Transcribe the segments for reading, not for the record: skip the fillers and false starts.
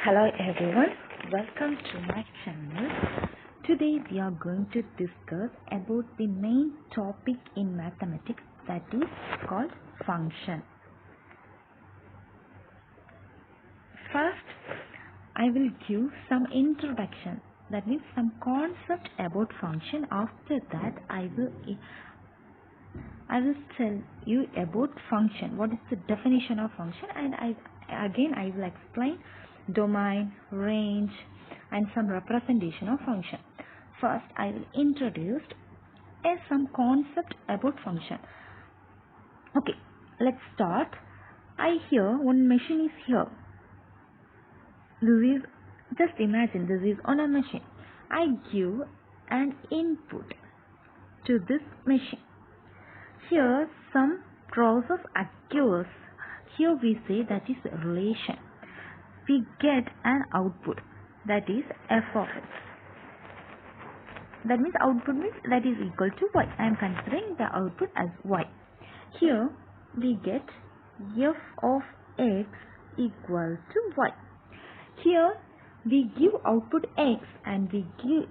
Hello everyone, welcome to my channel. Today we are going to discuss about the main topic in mathematics, that is called function. First, I will give some introduction, that means some concept about function. After that I will tell you about function, what is the definition of function, and I will explain domain, range, and some representation of function. First, I will introduce some concept about function. Okay, let's start. One machine is here. This is, just imagine, this is on a machine. I give an input to this machine. Here some process occurs. Here we say that is relation. We get an output, that is f of x. That means output means that is equal to y. I am considering the output as y. Here we get f of x equal to y. Here we give output x and we give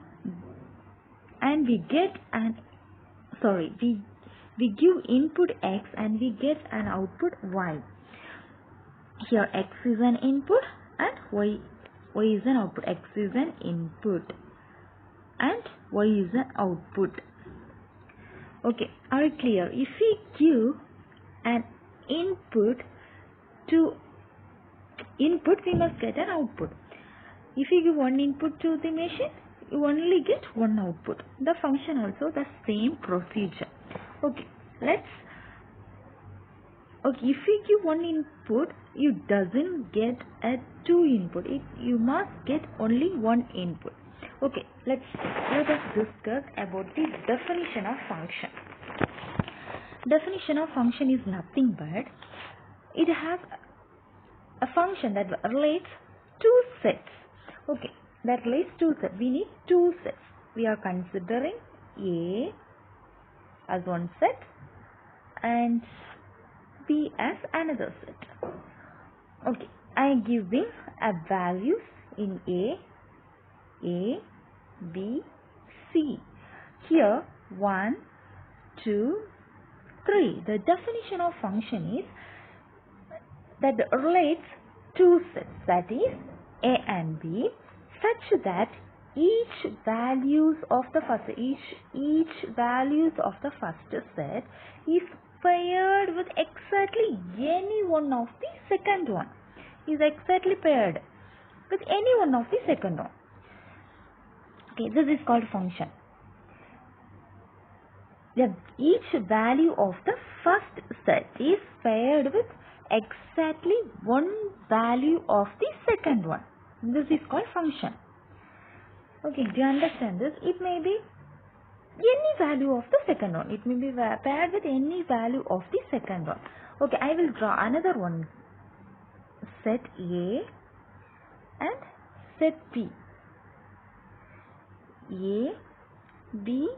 input x and we get an output y. Here x is an input and y is an output. X is an input and y is an output. Okay, are you clear? If we give an input, we must get an output. If you give one input to the machine, you only get one output. The function also the same procedure. Okay, if we give one input, you doesn't get a two input. You must get only one input. Okay, let us discuss about the definition of function. Definition of function is nothing but it has a function that relates two sets. Okay, that relates two sets. We need two sets. We are considering A as one set and B as another set. Okay, I am giving a values in A, B, C. Here 1, 2, 3. The definition of function is that relates two sets, that is A and B, such that each values of the first set is paired with exactly any one of the second one. Is exactly paired with any one of the second one. Okay, this is called function. Each value of the first set is paired with exactly one value of the second one. This is called function. Okay, do you understand this? It may be any value of the second one. It may be paired with any value of the second one. Okay, I will draw another one. Set A and set B. A, B,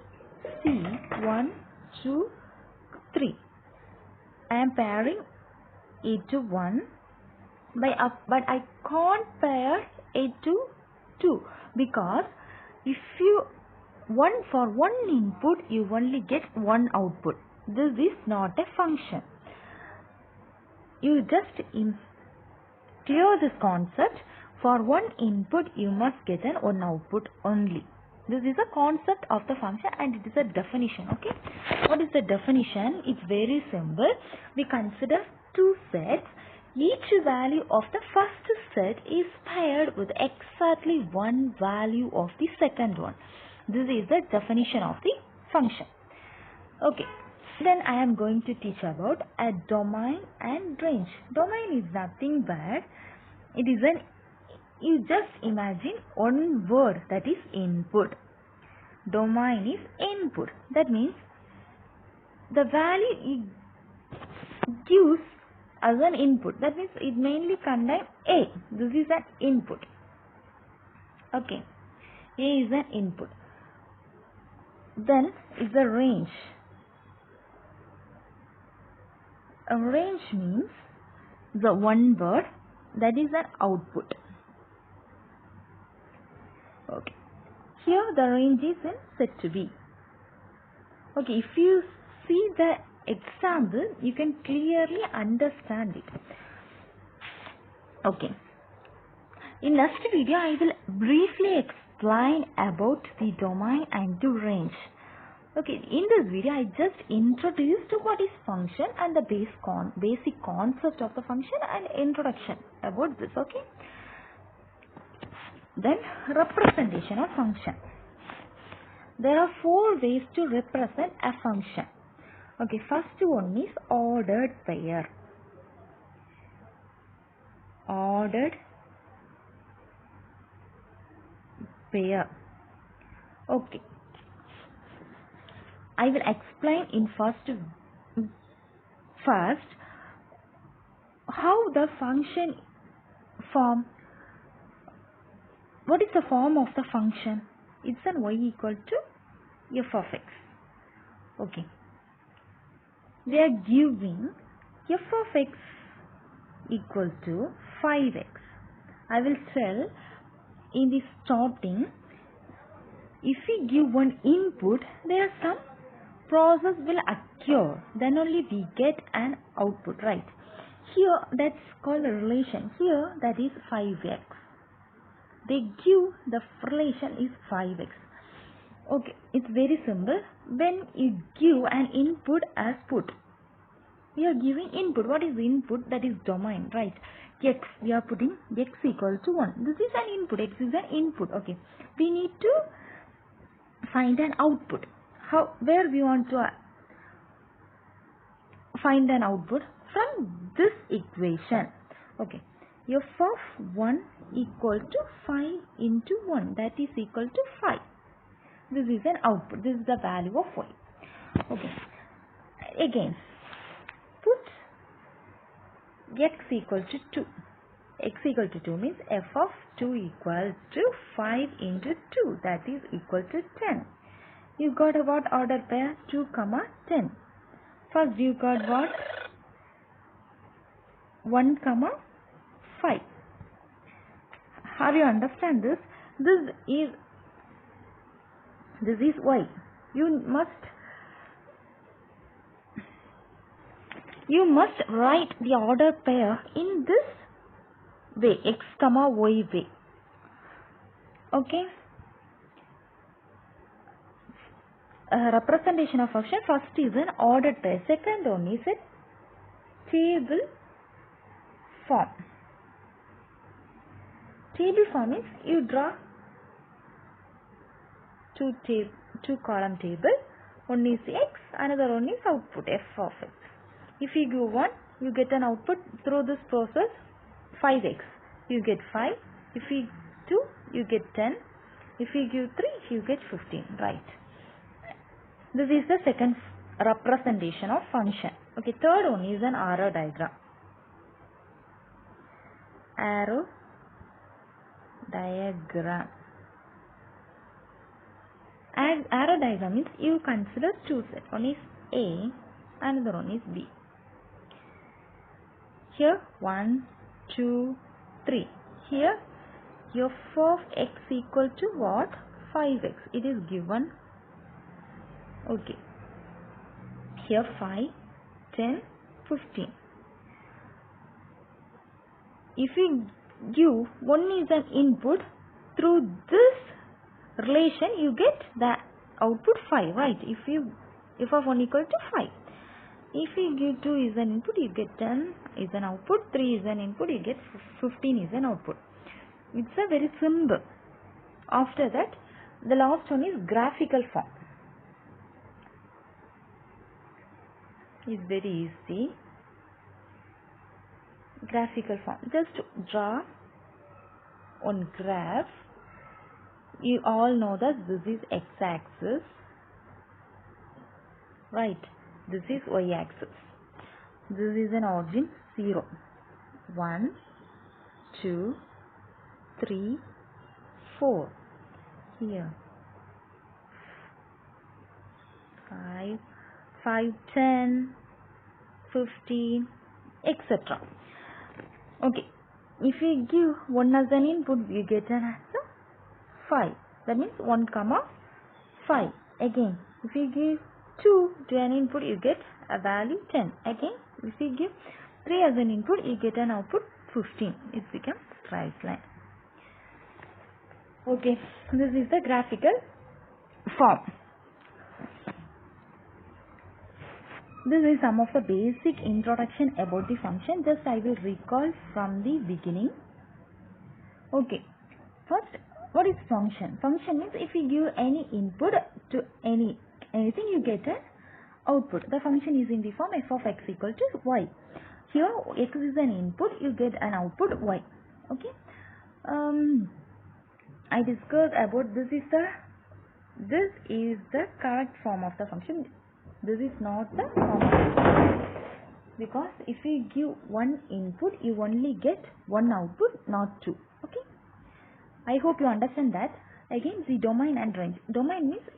C, 1, 2, 3. I am pairing A to 1 but I can't pair A to 2 because if for one input you only get one output. This is not a function. You just clear this concept. For one input you must get one output only. This is a concept of the function and it is a definition. Okay, what is the definition? It's very simple. We consider two sets. Each value of the first set is paired with exactly one value of the second one. This is the definition of the function. Okay, then I am going to teach about a domain and range. Domain is nothing but you just imagine one word, that is input. Domain is input. That means the value it gives as an input. That means it mainly contains A. This is an input. Okay, A is an input. Then is the range. A range means the one word that is an output. Okay. Here the range is in set to B. Okay, if you see the example, you can clearly understand it. Okay. In next video, I will briefly explain about the domain and the range. Okay, in this video, I just introduced what is function and the basic concept of the function and introduction about this. Okay. Then representation of function. There are 4 ways to represent a function. Okay, first one is ordered pair. Ordered pair. Okay. I will explain in first how the function form. What is the form of the function? It's an y equal to f of x. Okay. They are giving f of x equal to 5x. I will tell in the starting, if we give one input, there some process will occur, then only we get an output, right? Here that's called a relation. Here that is 5x. They give the relation is 5x. Okay, it's very simple. When you give an input as put, we are giving input. What is the input? That is domain, right? X, we are putting x equal to 1. This is an input. X is an input. Okay, we need to find an output. Where we want to find an output? From this equation. Okay, f of 1 equal to 5 into 1, that is equal to 5. This is an output. This is the value of y. Okay, again put x equal to 2. X equal to 2 means f of 2 equal to 5 into 2, that is equal to 10. You got what order pair? 2, 10. First you got what? 1, 5. Have you understand this? This is y. You must write the order pair in this way, x, y way. Okay. Representation of function. First is an ordered pair. Second one is a table form. Table form is you draw two column table. One is x, another one is output f of x. If you give 1, you get an output through this process 5x. You get 5. If you give 2, you get 10. If you give 3, you get 15. Right. This is the second representation of function. Okay, third one is an arrow diagram. Arrow diagram. Arrow diagram means you consider two sets. One is A, another one is B. Here 1, 2, 3. Here f of x equal to what? 5x. It is given. Okay. Here 5, 10, 15. If we give one is an input, through this relation you get the output 5, right? If of 1 equal to 5. If you give 2 is an input, you get 10 is an output, 3 is an input, you get 15 is an output. It's a very simple. After that, the last one is graphical form. It's very easy. Graphical form. Just draw on graph. You all know that this is x-axis, right? This is y-axis. This is an origin 0, 1, 2, 3, 4. Here 5, 10, 15, etc. Okay. If we give 1 as an input, we get an answer 5. That means 1 comma 5. Again, if you give 2 to an input, you get a value 10. Again, if you give 3 as an input, you get an output 15. It becomes straight line. Okay, this is the graphical form. This is some of the basic introduction about the function. Just I will recall from the beginning. Okay, first, what is function? Function means if you give any input to anything, you get an output. The function is in the form f of x equal to y. Here x is an input, you get an output y. Okay. I discussed about this is the correct form of the function. This is not the form of the function, because if you give one input, you only get one output, not two. Okay. I hope you understand that. Again, the domain and range. Domain means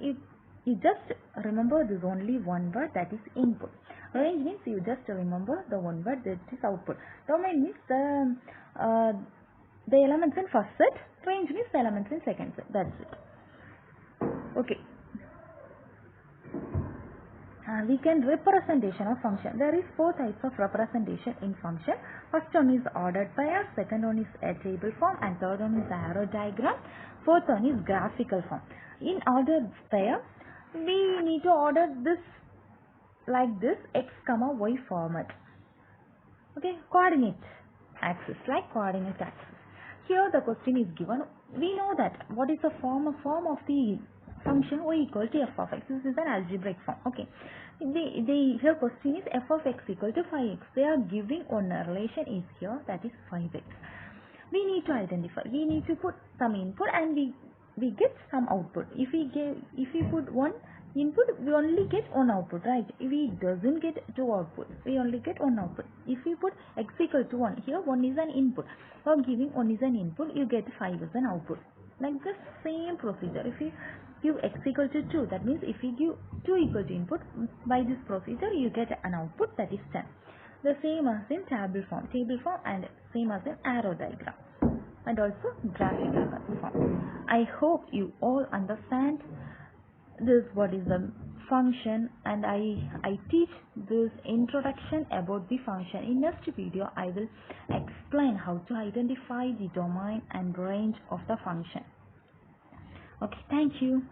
you just remember this only one word, that is input. Range means you just remember the one word, that is output. Domain means the elements in first set. Range means the elements in second set. That's it. Okay. We can representation of function. There is 4 types of representation in function. First one is ordered pair, second one is a table form, and third one is arrow diagram. Fourth one is graphical form. In ordered pair, we need to order this like this, x comma y format. Okay, coordinate axis, like coordinate axis. Here the question is given. We know that what is the form of the function y equal to f of x. This is an algebraic form. Okay. Here question is f of x equal to 5x. They are giving one relation is here, that is 5x. We need to identify. We need to put some input and we get some output. If we put one input, we only get one output, right? If we doesn't get two outputs, we only get one output. If we put x equal to 1, here 1 is an input. For giving 1 is an input, you get 5 as an output. Like the same procedure. If you give x equal to 2, that means if you give 2 equal to input, by this procedure you get an output, that is 10. The same as in table form and same as in arrow diagram, and also graphical form. I hope you all understand this, what is the function, and I teach this introduction about the function. In next video I will explain how to identify the domain and range of the function. Okay, thank you.